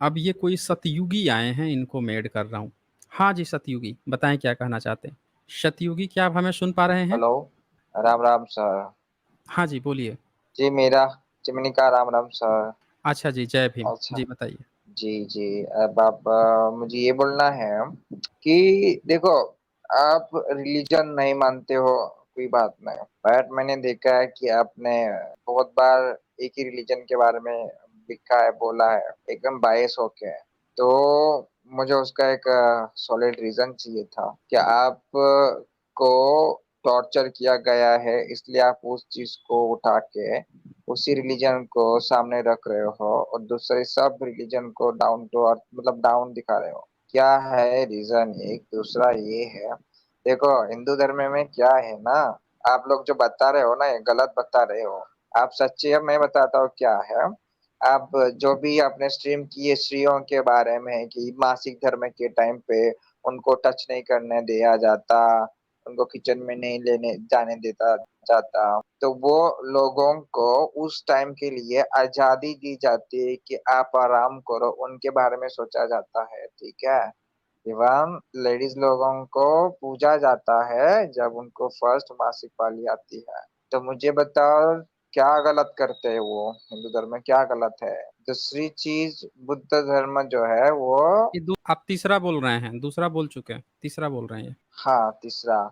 अब ये कोई सतयुगी आए हैं, इनको मैं ऐड कर रहा हूँ। हाँ जी, सतयुगी, बताएँ क्या कहना चाहते हैं? सतयुगी, क्या आप हमें सुन पा रहे हैं? हेलो। राम राम सर। हाँ जी, बोलिए। जी मेरा चिमनी का राम राम सर। अच्छा जी, जय भीम। अच्छा। जी, बताइए। जी जी। अब आप मुझे ये बोलना है कि देखो, आप रिलीजन नहीं मानते हो, कोई बात नहीं, बट मैंने देखा है कि आपने बहुत बार एक ही रिलीजन के बारे में लिखा है, बोला है, एकदम बायस होके। तो मुझे उसका एक सॉलिड रीजन चाहिए था कि आप को टॉर्चर किया गया है, इसलिए आप उस चीज को उठा के उसी रिलीजन को सामने रख रहे हो और दूसरे सब रिलीजन को डाउन टू अर्थ, मतलब डाउन दिखा रहे हो। क्या है रीजन? एक दूसरा ये है, देखो हिंदू धर्म में क्या है ना, आप लोग जो बता रहे हो ना, ये गलत बता रहे हो। आप सच्चे, अब मैं बताता हूँ क्या है। आप जो भी आपने स्ट्रीम किए स्त्रियों के बारे में कि मासिक धर्म के टाइम पे उनको टच नहीं करने दिया जाता, उनको किचन में नहीं लेने जाने देता जाता, तो वो लोगों को उस टाइम के लिए आजादी दी जाती है कि आप आराम करो, उनके बारे में सोचा जाता है, ठीक है। इवन लेडीज लोगों को पूजा जाता है जब उनको फर्स्ट मासिक पाली आती है। तो मुझे बताओ, क्या गलत करते हैं वो? हिंदू धर्म में क्या गलत है? दूसरी चीज, बुद्ध धर्म जो है वो, ये दू आप तीसरा बोल रहे हैं, दूसरा बोल चुके हैं, तीसरा बोल रहे हैं ये। हाँ तीसरा,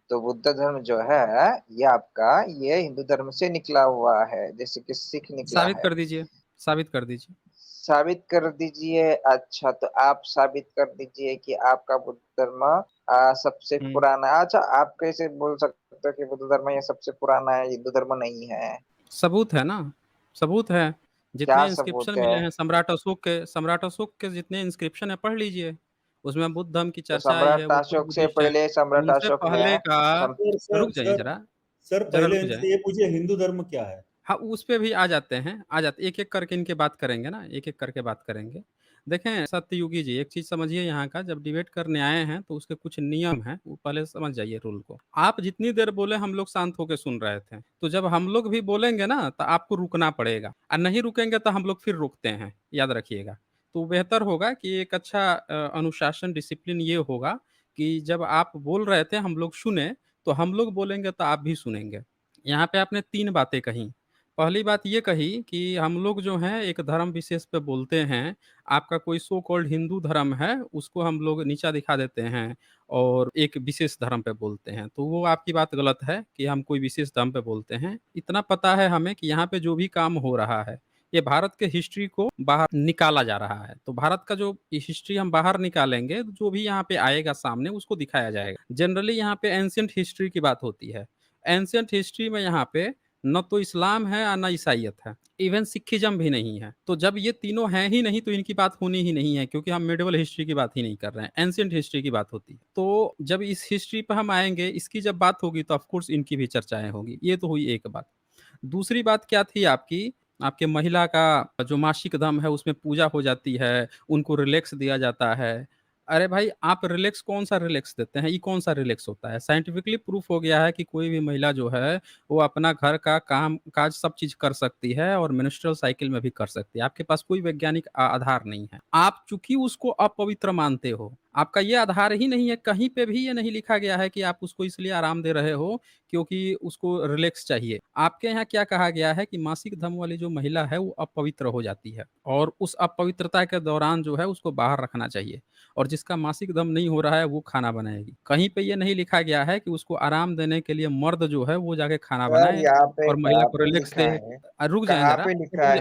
तो बुद्ध धर्म जो है ये आपका, ये हिंदू धर्म से निकला हुआ है, जैसे कि सिख निकला साबित है। कर दीजिए, साबित कर दीजिए। साबित कर दीजिए। अच्छा, तो आप साबित कर दीजिए कि आपका बुद्ध धर्म सबसे हुँ। पुराना। अच्छा, आप कैसे बोल सकते हो कि बुद्ध धर्म ये सबसे पुराना है, हिंदू धर्म नहीं है? सबूत है ना, सबूत है। क्या जितने इंस्क्रिप्शन सबूत है? मिले हैं सम्राट अशोक के जितने इंस्क्रिप्शन है पढ़ लीजिए। उसमें बुद्ध धर्म की तो चर्चा आई है, सम्राट वो खुद अशोक से बुद्धिस्ट हैं। पहले सम्राट उनसे अशोक ने पहले का सम, सर सर रुक जाइए सर ज़रा, सर ज़रा पहले रुक जाएँ। इनसे ये पूछिए हिंदू धर्म क्या है। हाँ, उस पे भी आ जाते हैं, आ जाते एक-एक करके इनकी बात करेंगे ना, एक-एक करके बात करेंगे। देखें सत्ययुगी जी, एक चीज़ समझिए यहाँ का, जब डिबेट करने आए हैं तो उसके कुछ नियम हैं, वो पहले समझ जाइए रूल को। आप जितनी देर बोले हम लोग शांत होके सुन रहे थे, तो जब हम लोग भी बोलेंगे ना तो आपको रुकना पड़ेगा और नहीं रुकेंगे तो हम लोग फिर रोकते हैं, याद रखिएगा। तो बेहतर होगा कि एक अच्छा अनुशासन डिसिप्लिन ये होगा कि जब आप बोल रहे थे हम लोग सुने, तो हम लोग बोलेंगे तो आप भी सुनेंगे। यहाँ पे आपने 3 बातें कहीं। पहली बात ये कही कि हम लोग जो हैं एक धर्म विशेष पे बोलते हैं, आपका कोई सो कॉल्ड हिंदू धर्म है, उसको हम लोग नीचा दिखा देते हैं और एक विशेष धर्म पे बोलते हैं। तो वो आपकी बात गलत है कि हम कोई विशेष धर्म पे बोलते हैं। इतना पता है हमें कि यहाँ पे जो भी काम हो रहा है, ये भारत के हिस्ट्री को बाहर निकाला जा रहा है। तो भारत का जो हिस्ट्री हम बाहर निकालेंगे, जो भी यहाँ पे आएगा सामने उसको दिखाया जाएगा। जनरली यहाँ पे एंशिएंट हिस्ट्री की बात होती है। एंशिएंट हिस्ट्री में यहाँ पे न तो इस्लाम है और ना ईसाइयत है, इवन सिखिज़्म भी नहीं है। तो जब ये तीनों हैं ही नहीं तो इनकी बात होनी ही नहीं है, क्योंकि हम मिडीवल हिस्ट्री की बात ही नहीं कर रहे हैं, एंशिएंट हिस्ट्री की बात होती है। तो जब इस हिस्ट्री पे हम आएँगे, इसकी जब बात होगी तो ऑफ कोर्स इनकी भी चर्चाएँ होंगी। ये तो हुई एक बात। दूसरी बात क्या थी आपकी, आपके महिला का जो मासिक धर्म है उसमें पूजा हो जाती है, उनको रिलैक्स दिया जाता है। अरे भाई, आप रिलैक्स कौन-सा रिलैक्स देते हैं? ये कौन-सा रिलैक्स होता है? साइंटिफिकली प्रूफ हो गया है कि कोई भी महिला जो है, वो अपना घर का काम-काज सब चीज़ कर सकती है और मेंस्ट्रुअल साइकिल में भी कर सकती है। आपके पास कोई वैज्ञानिक आधार नहीं है। आप चूँकि उसको अपवित्र मानते हो, आपका ये आधार ही नहीं है, कहीं पे भी ये नहीं लिखा गया है कि आप उसको इसलिए आराम दे रहे हो क्योंकि उसको रिलैक्स चाहिए। आपके यहाँ क्या कहा गया है कि मासिक धर्म वाली जो महिला है वो अपवित्र हो जाती है और उस अपवित्रता के दौरान जो है उसको बाहर रखना चाहिए और जिसका मासिक धर्म नहीं हो रहा है वो खाना बनाएगी। कहीं पे ये नहीं लिखा गया है कि उसको आराम देने के लिए मर्द जो है वो जाके खाना सर बनाए और महिला यहाँ को पे रिलैक्स लिखा दे। है, रुक जाएँ कहाँ ज़रा, पे अरे लिखा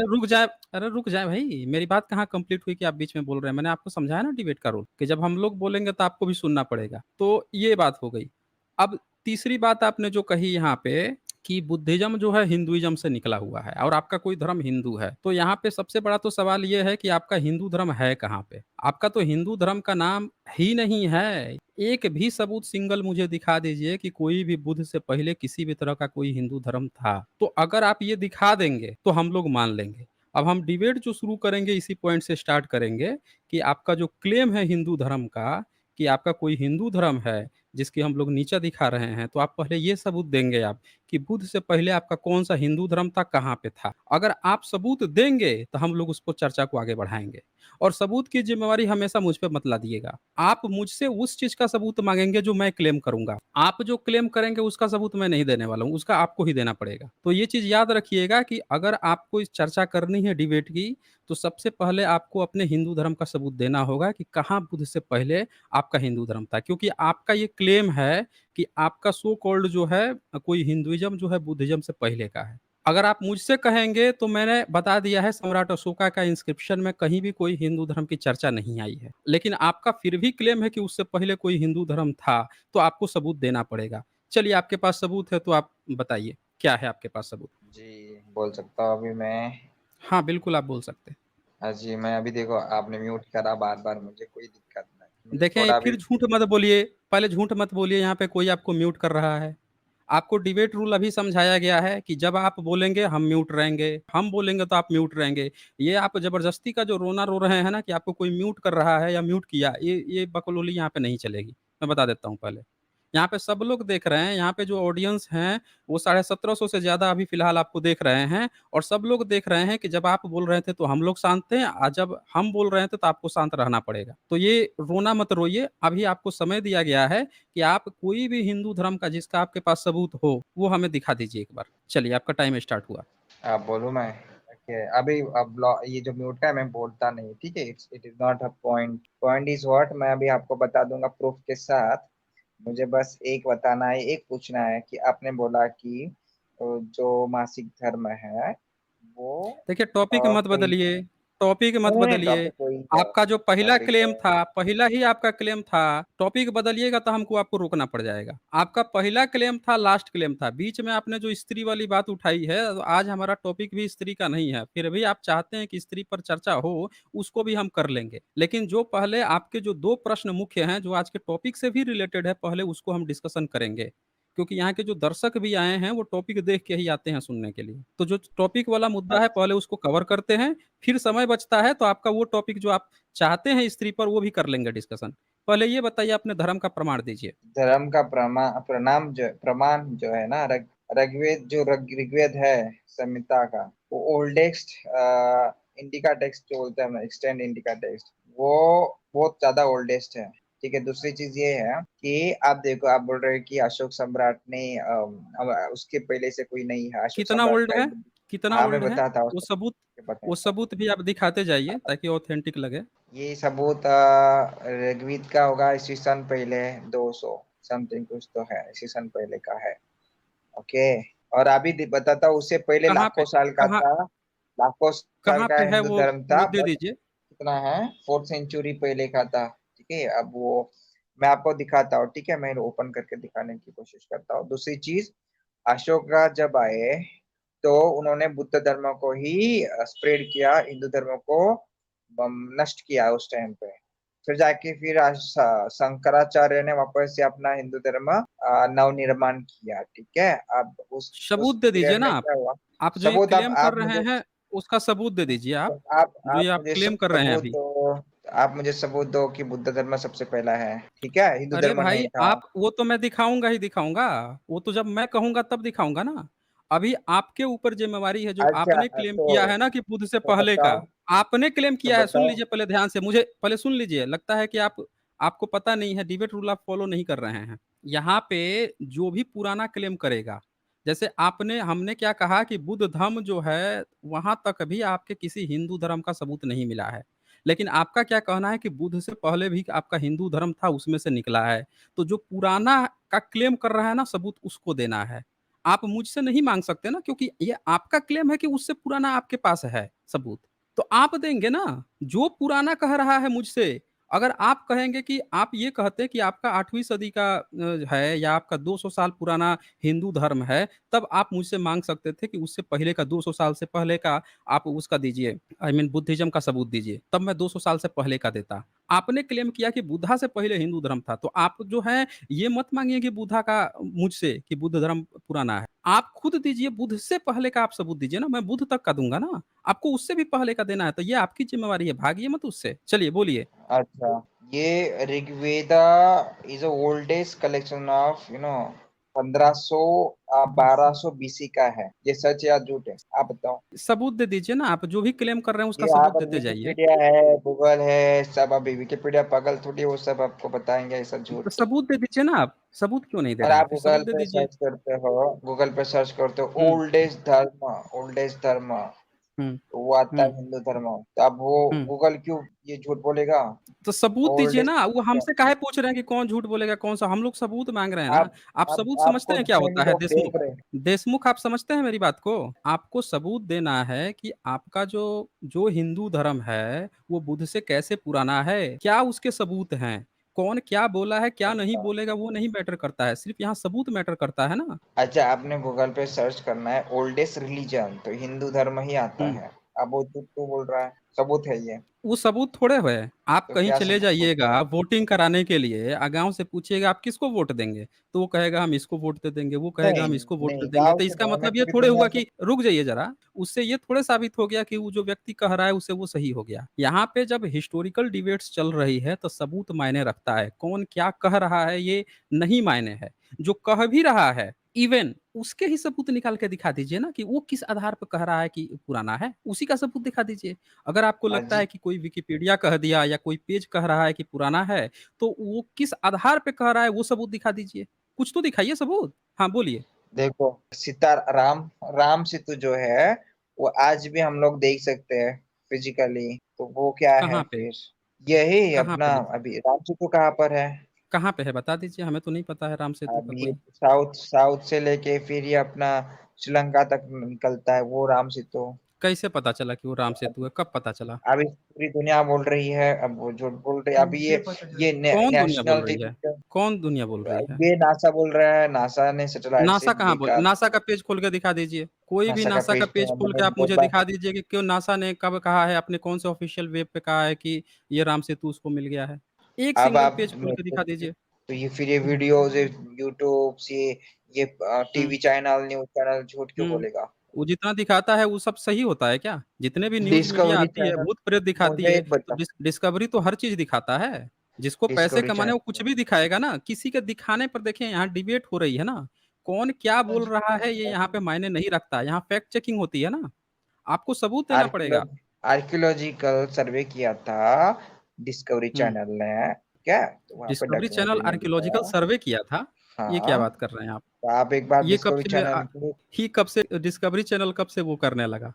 रुक जा, है? अरे रुक जाए भाई, मेरी बात कहाँ कंप्लीट हुई कि आप बीच में बोल रहे हैं। मैंने आपको समझाया ना डिबेट का रूल कि जब हम लोग बोलेंगे तो आपको भी सुनना पड़ेगा। तो ये बात हो गई। अब तीसरी बात आपने जो कही यहाँ पे कि बुद्धिज़्म जो है हिंदुइज़्म से निकला हुआ है और आपका कोई धर्म हिंदू है। तो यहाँ पे सबसे बड़ा तो सवाल ये है कि आपका हिंदू धर्म है कहाँ पे? आपका तो हिंदू धर्म का नाम ही नहीं है। एक भी सबूत सिंगल मुझे दिखा दीजिए कि कोई भी बुद्ध से पहले किसी भी तरह का कोई हिंदू धर्म था। तो अगर आप ये दिखा देंगे तो हम लोग मान लेंगे। अब हम डिबेट जो शुरू करेंगे इसी पॉइंट से स्टार्ट करेंगे कि आपका जो क्लेम है हिंदू धर्म का कि आपका कोई हिंदू धर्म है, जिसकी हम लोग नीचा दिखा रहे हैं, तो आप पहले ये सबूत देंगे आप कि बुद्ध से पहले आपका कौन-सा हिंदू धर्म था, कहाँ पे था? अगर आप सबूत देंगे, तो हम लोग उसको चर्चा को आगे बढ़ाएँगे और सबूत की ज़िम्मेवारी हमेशा मुझ पे मत लादिएगा। आप मुझसे उस चीज़ का सबूत माँगेंगे जो मैं क्लेम करूँगा। आप जो क्लेम करेंगे उसका सबूत मैं नहीं देने वाला हूँ, उसका आपको ही देना पड़ेगा। तो ये चीज़ याद रखिएगा कि अगर आपको इस चर्चा करनी है डिबेट की, तो सबसे पहले आपको अपने हिंदू धर्म का सबूत देना होगा कि कहाँ बुद्ध से पहले आपका हिंदू धर्म था। क्योंकि आपका ये क्लेम है कि आपका सो कॉल्ड जो है कोई हिंदुइज़्म जो है बुद्धिज़्म से पहले का है। अगर आप मुझसे कहेंगे तो मैंने बता दिया है सम्राट अशोका का इंस्क्रिप्शन में कहीं भी कोई हिंदू धर्म की चर्चा नहीं आई है। लेकिन आपका फिर भी क्लेम है कि उससे पहले कोई हिंदू धर्म था, तो आपको सबूत देना पड़ेगा। चलिए आपके पास सबूत है तो आप बताइए, क्या है आपके पास सबूत? जी, बोल सकता हूँ अभी मैं। हाँ, बिल्कुल आप बोल सकते हैं। हाँ जी, मैं अभी देखो आपने म्यूट करा बार-बार मुझे कोई दिक्कत नहीं। मुझे देखें थोड़ा भी फिर झूठ मत बोलिए, पहले झूठ मत बोलिए यहाँ पे कोई आपको म्यूट कर रहा है। आपको डिबेट रूल अभी समझाया गया है कि जब आप बोलेंगे हम म्यूट रहेंगे, हम बोलेंगे तो आप म्यूट रहेंगे। ये आप ज़बरदस्ती का जो रोना रो रहे हैं ना कि आपको कोई म्यूट कर रहा है या म्यूट किया, ये बकलोली यहाँ पे नहीं चलेगी। मैं बता देता हूँ पहले। यहाँ पे सब लोग देख रहे हैं, यहाँ पे जो ऑडियंस हैं, वो 1750 से ज़्यादा अभी फ़िलहाल आपको देख रहे हैं और सब लोग देख रहे हैं कि जब आप बोल रहे थे तो हम लोग शांत थे जब हम बोल रहे थे तो आपको शांत रहना पड़ेगा। तो ये रोना मत रोइए, अभी आपको समय दिया गया है कि आप कोई भी हिंदू धर्म का जिसका आपके पास सबूत हो, वो हमें दिखा दीजिए एक बार। चलिए आपका टाइम स्टार्ट हुआ। बोलूँ मैं? ओके, अभी अब लॉ ये जो म्यूट का है मैं बोलता नहीं, ठीक है? It is not a point. Point is what मैं अभी आपको बता दूँगा प्रूफ के साथ। मुझे बस एक बताना है, एक पूछना है कि आपने बोला कि जो मासिक धर्म है, वो देखिए टॉपिक मत कोई बदलिए, टॉपिक मत नहीं, नहीं बदलिए। टॉपिक वही है, आपका जो पहला टॉपिक क्लेम था, पहला ही आपका क्लेम था, टॉपिक बदलिएगा तो हमको आपको रोकना पड़ जाएगा। आपका पहला क्लेम था, लास्ट क्लेम था, बीच में आपने जो स्त्री वाली बात उठाई है, तो आज हमारा टॉपिक भी स्त्री का नहीं है। फिर भी आप चाहते हैं कि स्त्री पर चर्चा हो, उसको भी हम कर लेंगे। लेकिन जो पहले आपके जो 2 प्रश्न मुख्य हैं, जो आज के टॉपिक से भी रिलेटेड है, पहले उसको हम डिस्कशन करेंगे। क्योंकि यहाँ के जो दर्शक भी आए हैं, वो टॉपिक देख के ही आते हैं सुनने के लिए। तो जो टॉपिक वाला मुद्दा है, पहले उसको कवर करते हैं, फिर समय बचता है तो आपका वो टॉपिक जो आप चाहते हैं स्त्री पर, वो भी कर लेंगे डिस्कशन। पहले ये बताइए अपने धर्म का प्रमाण दीजिए। धर्म का प्रमाण जो है ना ऋग्वेद जो ऋग्वेद है संहिता का वो ओल्डेस्ट इंडिका टेक्स्ट जो बोलते हैं एक्सटेंड इंडिका टेक्स्ट वो बहुत ज्यादा ओल्डेस्ट है। ठीक है, दूसरी चीज ये है कि आप देखो आप बोल रहे हैं कि अशोक सम्राट ने उसके पहले से कोई नहीं है अशोक कितना सम्राट ओल्ड का है? एक। कितना हाँ मैं ओल्ड है? बताता हूँ वो सबूत पता वो है। सबूत भी आप दिखाते जाइए ताकि ऑथेंटिक लगे। ये सबूत ऋग्वेद का होगा ईस्वी सन पहले 200 समथिंग कुछ तो है ईस्वी सन पहले का है। ओके, और अभी बताता हूँ उससे पहले कहाँ पे लाखों साल का कहाँ था। लाखों साल कहाँ का पे है हिंदू वो? धर्म था वो दे बट दीजिए। कितना है 4th सेंचुरी पहले का था। ठीक है, अब वो मैं आपको दिखाता हूँ। ठीक है, मैं ओपन करके दिखाने की कोशिश करता हूँ। दूसरी चीज अशोक जब आए तो उन्होंने बुद्ध धर्म को ही स्प्रेड किया, हिंदू धर्म को नष्ट किया उस टाइम पे। फिर जाके फिर शंकराचार्य ने वापस से अपना हिंदू धर्म नवनिर्माण किया। ठीक है, अब उस सबूत दे दीजिए पीरियड ना में आप। क्या हुआ? आप जो ये सबूत क्लेम कर आप रहे मुझे हैं, उसका सबूत दे दीजिए आप, जो ये आप आप मुझे क्लेम कर रहे हैं सबूत अभी। दो। आप मुझे सबूत दो कि बुद्ध धर्म सबसे पहला है। ठीक है, हिंदू अरे धर्म भाई नहीं था। आप वो तो मैं दिखाऊँगा ही दिखाऊँगा, वो तो जब मैं कहूँगा तब दिखाऊँगा ना। अभी आपके ऊपर ज़िम्मेवारी है जो अच्छा, आपने क्लेम किया है ना कि बुद्ध से पहले का, बताओ आपने क्लेम तो किया है, सुन बताओ। लीजिए पहले ध्यान से, मुझे पहले सुन लीजिए, लगता है कि आपको पता नहीं है, डिबेट रूल आप फ़ॉलो नहीं कर रहे हैं। यहाँ पे जो भी पुराना क्लेम करेगा, जैसे हमने क्या कहा कि बुद्ध धम्म जो है, वहाँ तक भी आपके किसी हिंदू धर्म का सबूत नहीं मिला है। लेकिन आपका क्या कहना है कि बुद्ध से पहले भी आपका हिंदू धर्म था, उसमें से निकला है। तो जो पुराना का क्लेम कर रहा है ना सबूत उसको देना है। आप मुझसे नहीं माँग सकते ना क्योंकि ये आपका क्लेम है कि उससे पुराना आपके पास है सबूत। तो आप देंगे ना, जो पुराना कह रहा है मुझसे, अगर आप कहेंगे कि आप ये कहते कि आपका 8वीं सदी का है या आपका 200 साल पुराना हिंदू धर्म है, तब आप मुझसे माँग सकते थे कि उससे पहले का 200 साल से पहले का आप उसका दीजिए, आई मीन बुद्धिज़्म का सबूत दीजिए, तब मैं 200 साल से पहले का देता। आपने क्लेम किया कि बुद्धा से पहले हिंदू धर्म था, तो आप जो है ये मत माँगिए कि बुद्धा का मुझसे कि बुद्ध धर्म पुराना है। आप खुद दीजिए, बुद्ध से पहले का आप सबूत दीजिए ना, मैं बुद्ध तक का दूँगा ना। आपको उससे भी पहले का देना है, तो ये आपकी ज़िम्मेवारी है, भागिए मत उससे। चलिए बोलिए। अच्छा, ये Rigveda is a oldest collection of 1500 1200 BC का है। ये सच या झूठ है, आप बताओ। सबूत दे दीजिए ना, आप जो भी क्लेम कर रहे हैं उसका ये यहाँ सबूत पर देते जाइए। विकिपीडिया है, गूगल है, सब। अभी विकिपीडिया पागल थोड़ी है, वो सब आपको बताएंगे ये सब तो झूठ। सबूत दे दीजिए ना आप, सबूत क्यों नहीं दे और रहे हैं, आप फिर सबूत दे दीजिए। गूगल पे सर्च करते हो हुँ, ओल्डेस्ट धर्म, हुँ, तो वो आता है हुँ, हिंदू धर्म। तो अब वो हुँ। गूगल क्यों ये झूठ बोलेगा? तो सबूत दीजिए ओल्डेस्ट। ना, वो हमसे काहे पूछ रहे हैं कि कौन झूठ बोलेगा, कौन-सा? हम लोग सबूत माँग रहे हैं ना। आप आप आप सबूत आपको समझते हैं क्या जितने भी होता है लोग देशमुख? देख रहे हैं। देशमुख आप समझते हैं मेरी बात को? आपको सबूत देना है कि आपका जो जो हिंदू धर्म है, वो बुद्ध से कैसे पुराना है? क्या उसके सबूत हैं? कौन क्या बोला है, क्या नहीं अच्छा। बोलेगा वो नहीं मैटर करता है, सिर्फ़ यहाँ सबूत मैटर करता है ना। अच्छा, आपने गूगल पे सर्च करना है ओल्डेस्ट रिलीजन, तो हिंदू धर्म ही आता हुँ। है। अब वो झूठ क्यों बोल रहा है? सबूत है ये। वो सबूत थोड़े हुए। आप तो कहीं क्या चले सबूत जाइएगा है? वोटिंग कराने के लिए, गाँव से पूछिएगा आप किसको वोट देंगे? तो वो कहेगा हम इसको वोट दे देंगे, वो कहेगा नहीं, हम इसको वोट दे नहीं, देंगे। गाँव तो से इसका नहीं, मैं मतलब ये पूरी थोड़े दुनिया हुआ से। कि रुक जाइए ज़रा, उससे ये थोड़े साबित हो गया कि वो जो व्यक्ति कह रहा है उससे वो सही हो गया। यहाँ पे जब हिस्टोरिकल डिबेट्स चल रही है तो सबूत मायने रखता है। कौन क्या कह रहा है ये नहीं मायने है। जो कह भी रहा है इवेन उसके ही सबूत निकाल के दिखा दीजिए ना कि वो किस आधार पर कह रहा है कि पुराना है, उसी का सबूत दिखा दीजिए। अगर आपको हाँ लगता जी। है कि कोई विकिपीडिया कह दिया या कोई पेज कह रहा है कि पुराना है, तो वो किस आधार पे कह रहा है वो सबूत दिखा दीजिए। कुछ तो दिखाइए सबूत। हाँ, बोलिए। देखो, राम सेतु जो है, वो आज भी हम लोग देख सकते हैं फिजिकली। तो वो क्या है कहाँ पे? फिर? यही कहाँ पे अपना। है? अभी राम सेतु कहाँ पर है? कहाँ पे है बता दीजिए, हमें तो नहीं पता है राम सेतु का अभी कोई। साउथ साउथ से लेके फिर ये अपना श्रीलंका तक निकलता है वो राम सेतु। कैसे पता चला कि वो राम सेतु है? कब पता चला? अभी पूरी दुनिया बोल रही है, अब वो झूठ बोल रही है। अभी ये कौन दुनिया बोल नेशनल रही टीवी है? पे। कौन दुनिया बोल रही है? ये नासा बोल रहा है, नासा ने सैटेलाइट से नासा कहाँ बोल देखा। नासा का पेज खोल के दिखा दीजिए। कोई भी नासा का नासा का पेज पे पेज खोल मैंने के आप बहुत मुझे बार। दिखा दीजिए कि क्यों नासा ने कब कहा है, अपने कौन से ऑफ़िशियल वेब पे कहा है कि ये राम सेतु उसको मिल गया है। एक अब सिंगल आप पेज खोल मेरे के को दिखा दीजिए। तो ये फिर ये वीडियोस, ये यूट्यूब से, ये हुँ, टीवी चैनल, न्यूज चैनल झूठ क्यों हुँ। बोलेगा? वो जितना दिखाता है वो सब सही होता है क्या? जितने भी न्यूज़ मीडिया डिस्कवरी आती है, चैनल, भूत-प्रेत दिखाती मुझे है, एक तो बता। डिस्कवरी तो हर चीज़ दिखाता है। जिसको पैसे डिस्कवरी कमाने हैं वो कुछ चैनल। भी दिखाएगा ना। किसी के दिखाने पर देखिए यहाँ डिबेट हो रही है ना, कौन क्या बोल रहा है ये यहाँ पे मायने नहीं रखता। यहाँ फैक्ट चेकिंग होती है ना, आपको सबूत देना पड़ेगा। आर्कियोलॉजिकल सर्वे किया था डिस्कवरी हुँ, चैनल ने। क्या? तो वहां पे डिस्कवरी चैनल डॉक्यूमेंट्री में आर्कियोलॉजिकल दिखाया। सर्वे किया था। ये क्या हाँ। बात कर रहे हैं आप? तो आप एक बार ये कब डिस्कवरी से चैनल की। ही कब से डिस्कवरी चैनल कब से वो करने लगा?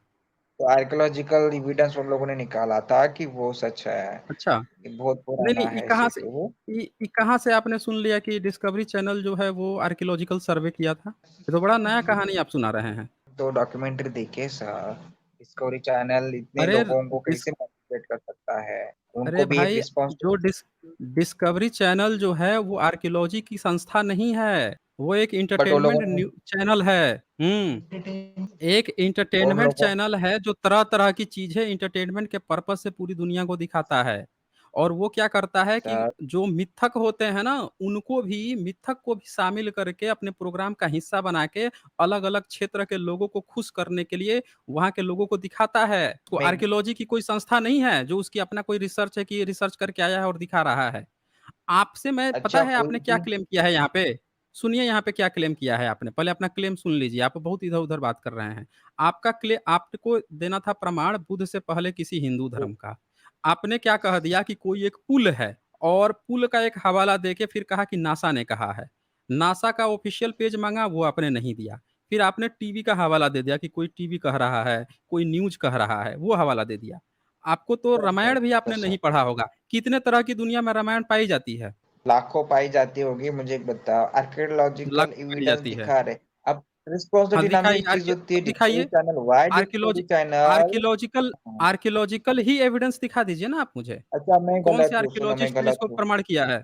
तो आर्कियोलॉजिकल एविडेंस उन लोगों ने निकाला था कि वो सच है। अच्छा। ये बहुत नहीं, नहीं, पुराना ये है कहाँ से सेतु। ये कहाँ से आपने सुन लिया कि डिस्कवरी चैनल जो है वो आर्कियोलॉजिकल सर्वे किया था? ये तो बड़ा नया कहानी आप सुना रहे हैं। तो डॉक्यूमेंट्री देखे सर। डिस्कवरी चैनल इतने अरे लोगों को डिस कैसे मैनिपुलेट कर सकता है? अरे उनको भी एक भाई जो रिस्पॉन्सिबिलिटी। डिस्कवरी चैनल जो है वो आर्कियोलॉजी की संस्था नहीं है। वो एक बट वो एंटरटेनमेंट लोगों ने न्यू चैनल है। हुँ। एक उन एंटरटेनमेंट लोगों चैनल है जो तरह-तरह की चीज़ें एंटरटेनमेंट के पर्पज़ से पूरी दुनिया को दिखाता है। और वो क्या करता है कि सर। जो मिथक होते हैं ना, उनको भी मिथक को भी शामिल करके अपने प्रोग्राम का हिस्सा बना के अलग-अलग क्षेत्र के लोगों को खुश करने के लिए वहाँ के लोगों को दिखाता है। तो मैं। आर्कियोलॉजी की कोई संस्था नहीं है जो उसकी अपना कोई रिसर्च है कि ये रिसर्च करके आया है और दिखा रहा है। आपसे मैं पता अच्छा, है कोई आपने क्या भी। क्लेम किया है यहाँ पे? सुनिए यहाँ पे क्या क्लेम किया है आपने, पहले अपना क्लेम सुन लीजिए, आप बहुत इधर-उधर बात कर रहे हैं। आपको देना था प्रमाण बुद्ध से पहले किसी हिंदू धर्म का। आपने क्या कह दिया कि कोई एक पुल है और पुल का एक हवाला देके फिर कहा कि नासा ने कहा है। नासा का ऑफ़िशियल पेज माँगा, वो आपने नहीं दिया। फिर आपने टीवी का हवाला दे दिया कि कोई टीवी कह रहा है, कोई न्यूज़ कह रहा है, वो हवाला दे दिया। आपको तो सर, सर, रामायण भी सर, आपने सर, नहीं पढ़ा होगा। कितने तरह की दुनिया में रामायण पाई जाती है? लाखों पाई जाती होगी, मुझे एक बताओ। आर्कियोलॉजिकल लाखों पाई एविडेंस जाती है। दिखा रहे। अब हाँ, रिस्पॉन्सिबिलिटी नाम की दिखाइए एक चीज होती है, अब डिस्कवरी दिखाइए। Channel. Why archaeology discovery channel? Archaeological archaeological ही एविडेंस दिखा दीजिए ना आप मुझे। अच्छा, मैं कौन से गलत हूँ, सुनो, मैं आर्कियोलॉजिस्ट ने गलत इसको हूँ। प्रमाण किया है?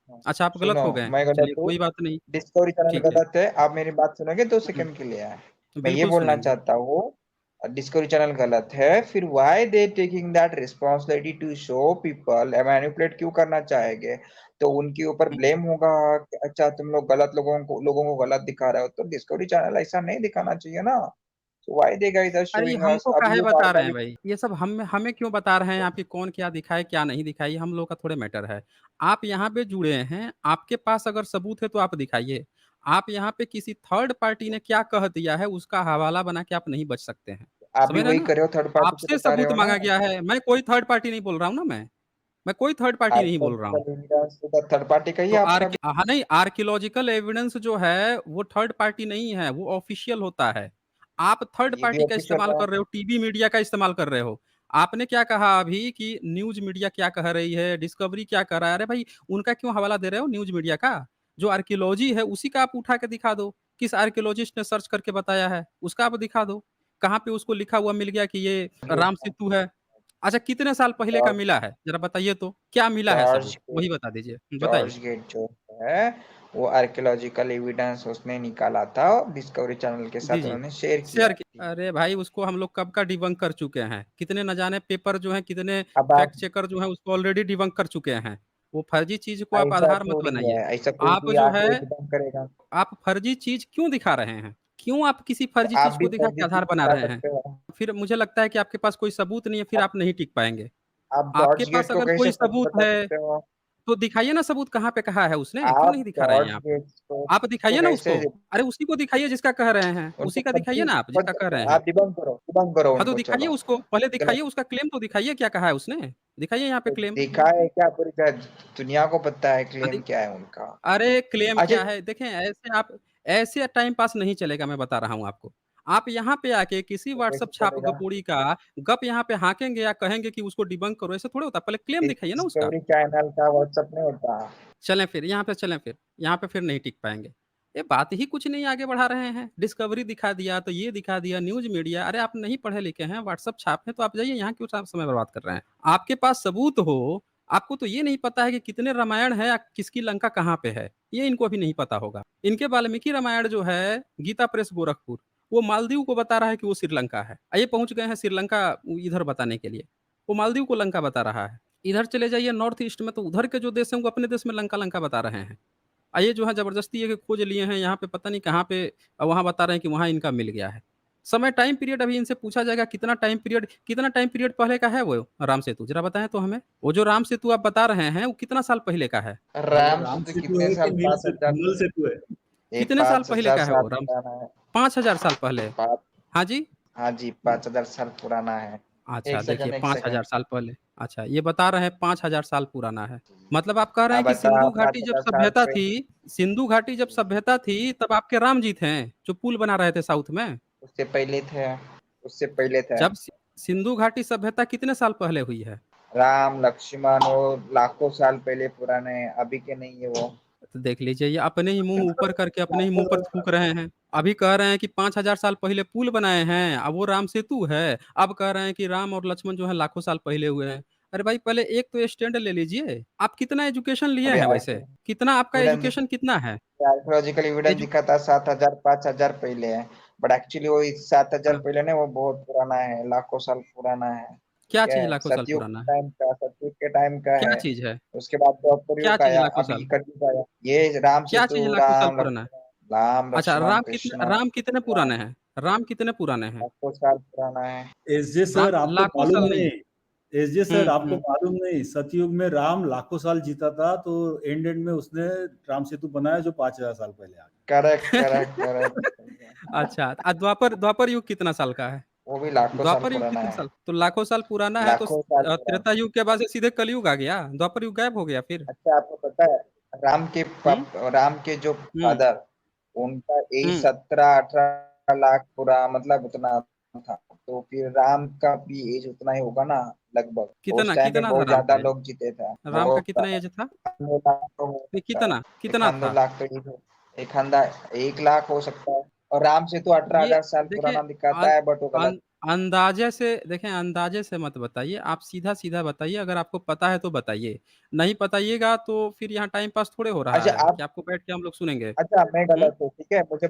हाँ, अच्छा, आप गलत सुनो, हो गए। मैं गलत चलिए हूँ। कोई बात नहीं, डिस्कवरी चैनल ठीक है। गलत है। आप मेरी बात सुनोगे? 2 हुँ, सेकंड के लिए है। मैं ये बिल्कुल बोलना सुनेंगे। चाहता हूँ, डिस्कवरी चैनल गलत है, फिर why they taking that responsibility to show people, manipulate क्यों करना चाहेंगे? तो उनके ऊपर हुँ, ब्लेम होगा कि अच्छा तुम लोग गलत लोगों को गलत दिखा रहे हो, तो डिस्कवरी चैनल ऐसा नहीं दिखाना चाहिए ना। So why they guys are अरे ये showing us? हमको अब काहे ये बता रहे हैं normally भाई? ये सब हमें हमें क्यों बता रहे हैं आप कि कौन क्या दिखाए, क्या नहीं दिखाए, ये हम लोग का थोड़े मैटर है। आप यहाँ पे जुड़े हैं, आपके पास अगर सबूत है तो आप दिखाइए। आप यहाँ पे किसी थर्ड पार्टी ने क्या कह दिया है, उसका हवाला बना के आप नहीं बच सकते हैं। आप भी समझ रहे हैं वही ना? कर रहे हो, थर्ड पार्टी को आपसे बता रहे सबूत हो ना। माँगा गया है, मैं कोई थर्ड पार्टी नहीं बोल रहा हूँ ना मैं। मैं कोई थर्ड पार्टी नहीं बोल रहा हूँ। आर्कियोलॉजिकल एविडेंस तो थर्ड पार्टी का ही तो है आपका भी। हाँ, नहीं आर्कियोलॉजिकल एविडेंस जो है, वो थर्ड पार्टी नहीं है, वो ऑफिशियल होता है। आप थर्ड ये भी पार्टी का ऑफिशियल इस्तेमाल है। कर रहे हो, टीवी मीडिया का इस्तेमाल कर रहे हो। आपने क्या कहा अभी कि न्यूज़ मीडिया क्या कह रही है, डिस्कवरी क्या कह रहा है? अरे भाई, उनका क्यों हवाला दे रहे हो न्यूज़ मीडिया का? जो आर्कियोलॉजी है, उसी का आप उठा के दिखा दो। किस आर्कियोलॉजिस्ट ने सर्च करके बताया है, उसका आप दिखा दो। कहाँ पे उसको लिखा हुआ मिल गया कि ये राम सेतु है? अच्छा, कितने साल पहले का जॉर्ज मिला है? ज़रा बताइए तो, क्या मिला है जॉर्ज सबूत? गेट वही बता दीजिए। बताइए। जॉर्ज गेट जो है, वो आर्कियोलॉजिकल एविडेंस उसने निकाला था, डिस्कवरी चैनल के जी, साथ जी। उन्होंने शेयर शेयर किया कि थी। अरे भाई उसको हम लोग कब का डिबंक कर चुके हैं। कितने न जाने पेपर जो हैं, कितने अब आप, फैक्ट चेकर जो हैं उसको ऑलरेडी डिबंक कर चुके हैं। वो फर्जी चीज़ को आप ऐसा आधार मत थोड़ी है, बनाइए। ऐसा कोई आप भी जो आके है, डिबंक करेगा। आप फर्जी चीज़ क्यों दिखा रहे हैं? क्यों आप किसी तो फर्जी आप चीज़ भी को दिखा के फर्जी चीज आधार बना दिखा रहे हैं? सकते हो। फिर मुझे लगता है कि आपके पास कोई सबूत नहीं है, फिर आप आप नहीं टिक पाएँगे। आप आपके जॉर्ज पास गेट को अगर कैसे कोई फर्जी सबूत बता है सकते हो? तो दिखाइए ना सबूत कहाँ पे कहा है उसने? क्यों आप नहीं दिखा रहे हैं जॉर्ज आप? गेट आप को दिखाइए ना कैसे, उसको। अरे उसी को दिखाइए जिसका कह रहे हैं। उनको उसी का दिखाइए फर्जी ना आप जिसका कह रहे हैं। आप डिबंक करो हाँ, तो उनको, दिखाइए चलो। उसको। पहले चलो, दिखाइए उसका क्लेम तो दिखाइए क्या कहा है उसने? दिखाइए यहाँ पे तो क्लेम। देखा है क्या, पूरी दुनिया को पता है हाँ, क्लेम क्या है उनका। अरे क्लेम अच्छा, क्या है? देखें ऐसे टाइम पास नहीं चलेगा मैं बता रहा हूँ आपको। आप यहाँ पे आके किसी तो कैसे व्हाट्सएप छाप चलेगा? गपोड़ी का गप यहाँ पे हाँकेंगे या कहेंगे कि उसको डिबंक करो, ऐसे थोड़े होता है। पहले क्लेम दिखाइए ना उसका। डिस्कवरी चैनल का व्हाट्सएप नहीं होता। चलें फिर, यहाँ पे चलें फिर। यहाँ पे फिर नहीं टिक पाएँगे। ये बात ही कुछ नहीं आगे बढ़ा रहे हैं। डिस्कवरी दिखा दिया, तो ये दिखा दिया, न्यूज़ मीडिया। अरे आप नहीं पढ़े-लिखे हैं, व्हाट्सएप छाप है, तो आप जाइए यहाँ क्यों समय बर्बाद कर रहे हैं? आपके पास सबूत हो, आपको तो ये नहीं पता है कि कितने रामायण है या किसकी लंका कहाँ पे है, ये इनको अभी नहीं पता होगा। इनके वाल्मीकि रामायण जो है, गीता प्रेस गोरखपुर, वो मालदीव को बता रहा है कि वो श्रीलंका है। ये पहुँच गए हैं श्रीलंका इधर बताने के लिए। वो मालदीव को लंका बता रहा है। इधर चले जाइए नॉर्थ ईस्ट में तो उधर के जो देश हैं वो अपने देश में लंका-लंका बता रहे हैं। ये जो है ज़बरदस्ती है कि खोज लिए हैं यहाँ पे पता नहीं कहाँ पे वहाँ बता रहे हैं कि वहाँ इनका मिल गया है। समय टाइम पीरियड अभी इनसे पूछा जाएगा कितना टाइम पीरियड पहले का है वो राम सेतु? ज़रा बताएँ तो हमें? वो जो राम सेतु आप बता रहे हैं वो कितना साल पहले का है? वो राम राम सेतु सेतु कितने है कि साल, नील से नील सेतु है? ये कितने साल पाँच पहले हजार का है साल वो राम पुराना है। 5000 साल पहले? पाँच, हाँ जी? हाँ जी, 5,000 साल पुराना है। अच्छा, एक देखिए सेकंड, एक 5000 सेकंड। साल पहले। अच्छा, ये बता रहे हैं 5000 साल पुराना है। मतलब आप कह रहे अब हैं कि बता, हाँ। 5,000 साल सिंधु घाटी जब सभ्यता थी तब आपके राम जी थे, जो पुल बना रहे थे साउथ में? उससे पहले थे, उससे पहले थे। जब सिंधु घाटी सभ्यता कितने साल पहले हुई है? राम लक्ष्मण वो लाखों साल पहले पुराने हैं, अभी के नहीं है वो। तो देख लीजिए ये अपने ही मुँह ऊपर करके अपने ही मुँह पर थूक रहे हैं। अभी कह रहे हैं कि 5000 साल पहले पुल बनाए हैं, अब वो राम सेतु है। अब कह रहे हैं कि राम और लक्ष्मण जो है लाखों साल पहले हुए हैं। अरे भाई पहले एक तो स्टैंड ले लीजिए। आप कितना एजुकेशन लिए अभी हैं वैसे? कितना आपका एविडेंस, एजुकेशन कितना है? आर्कियोलॉजिकल एविडेंस एजु दिखा था 7,000 5,000 पहले है। बट एक्चुअली वो 7,000 हाँ, पहले नहीं, वो बहुत पुराना है, लाखों साल पुराना है। क्या ठीक चीज़ है, लाखों साल पुराना है? सतयुग के टाइम का क्या है। चीज़ है? उसके बाद द्वापर क्या युग चीज़ आया, लाखों अभी साल? कलयुग आया। ये राम क्या चीज़ सेतु, लाखों साल पुराना है? राम अच्छा, लक्ष्मण कृष्ण, राम कितने राम पुराने हैं? राम कितने पुराने हैं? लाखों साल पुराना है। एसजे राम सर आपको लाखों मालूम साल नहीं। नहीं? एसजे सर हुँ, आपको हुँ। मालूम नहीं, सतयुग में राम लाखों साल जीता था, तो एंड में उसने राम सेतु बनाया जो 5000 साल पहले आ गया। Correct, correct, correct. अच्छा, द्वापर द्वापर युग कितना साल का है? वो भी लाखों साल द्वापर युग पुराना कितने है। साल तो लाखों साल पुराना है तो लाखों साल पुराना। त्रेता युग के बाद से सीधे कलयुग आ गया, द्वापर युग गायब हो गया फिर। अच्छा, आपको पता है, हुँ, राम के जो हुँ, फादर, उनका एज हुँ। 17-18 लाख पूरा, मतलब उतना था। तो फिर राम का भी एज उतना ही होगा ना, लगभग। उस कितना टाइम पे कितना था बहुत राम का ज्यादा एज? लोग जीते थे। राम का बहुत कितना एज था? 1,लाख तो हो नहीं सकता कितना? है, कितना 1 दो था? लाख तो एक अंदा 1 लाख हो सकता है। और राम से तो अठारह ये हजार साल देखिए पुराना दिखाता अन है, बट वो गलत। अन अंदाज़े से देखें अंदाज़े से मत बताइए, आप सीधा-सीधा बताइए, अगर आपको पता है तो बताइए। नहीं बताइएगा तो फिर यहाँ टाइम पास थोड़े हो रहा अच्छा है आप, कि आपको बैठ के हम लोग सुनेंगे। अच्छा मैं हुँ? गलत हूँ, ठीक है, मुझे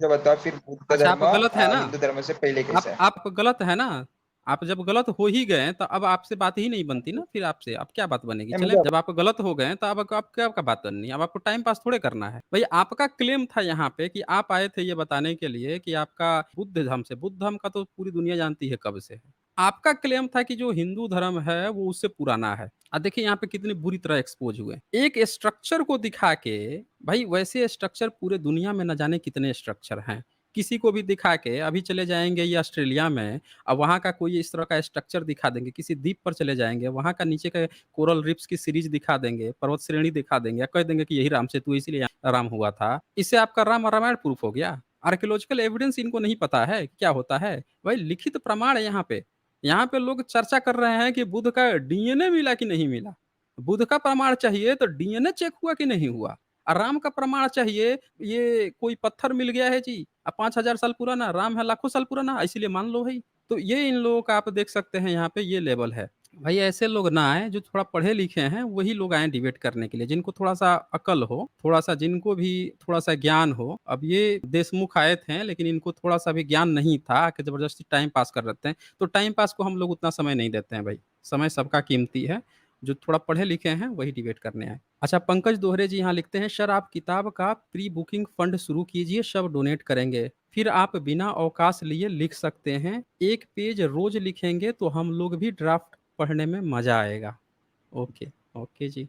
बताओ फिर बुद्ध अच्छा धर्म आप गलत हैं ना? हिंदू धर्म से पहले कैसे है? आप गलत हैं ना? आप जब गलत हो ही गए तो अब आपसे बात ही नहीं बनती ना फिर आपसे, अब क्या बात बनेगी? नहीं चलें मुझे जब आप गलत हो गए तो अब आप क्या बात करनी है? अब आपको टाइम पास थोड़े करना है। भई आपका क्लेम था यहाँ पे कि आप आए थे ये बताने के लिए कि आपका बुद्ध धर्म का तो पूरी दुनिया जानती है कब से है। आपका क्लेम था कि जो हिंदू धर्म है वो उससे पुराना है। देखिए यहाँ पे कितनी बुरी तरह एक्सपोज़ हुए। एक स्ट्रक्चर को दिखा के भाई वैसे स्ट्रक्चर पूरे दुनिया में न जाने कितने स्ट्रक्चर हैं। किसी को भी दिखा के अभी चले जाएँगे ये ऑस्ट्रेलिया में वहाँ का कोई इस तरह का स्ट्रक्चर दिखा देंगे, किसी द्वीप पर चले जाएँगे, वहाँ का नीचे का कोरल रीफ्स की सीरीज़ दिखा देंगे, पर्वत श्रेणी दिखा देंगे, या कह देंगे कि यही राम सेतु है इसीलिए यहाँ राम हुआ था। इससे आपका राम और रामायण प्रूफ हो गया। आर्कियोलॉजिकल एविडेंस इनको नहीं पता है, क्या होता है? भाई लिखित प्रमाण है यहाँ पे। यहाँ पे लोग चर्चा कर रहे हैं कि बुद्ध का डीएनए मिला कि नहीं मिला। बुद्ध का प्रमाण चाहिए तो डीएनए चेक हुआ कि नहीं हुआ। राम का प्रमाण चाहिए, ये कोई पत्थर मिल गया है जी 5000 साल पुराना, राम है लाखों साल पुराना इसीलिए मान लो भई। तो ये इन लोगों का आप देख सकते हैं यहाँ पे ये लेवल है। भाई ऐसे लोग ना आएँ जो थोड़ा पढ़े लिखे हैं, वही लोग आएँ डिबेट करने के लिए, जिनको थोड़ा-सा अकल हो, थोड़ा-सा जिनको भी थोड़ा-सा ज्ञान हो। अब ये देशमुख आए थे लेकिन इनको थोड़ा-सा भी ज्ञान नहीं था, आके ज़बरदस्ती टाइम पास कर रहे थे। तो टाइम पास को हम लोग उतना समय नहीं देते हैं भाई, समय सबका कीमती है। जो थोड़ा पढ़े लिखे हैं वही डिबेट करने आएँ। अच्छा पंकज दोहरे जी यहाँ लिखते हैं, सर आप किताब का प्री बुकिंग फंड शुरू कीजिए, सब डोनेट करेंगे। फिर आप बिना अवकाश लिए लिख सकते हैं। 1 पेज रोज़ लिखेंगे तो हम लोग भी ड्राफ्ट पढ़ने में मज़ा आएगा। ओके, ओके जी।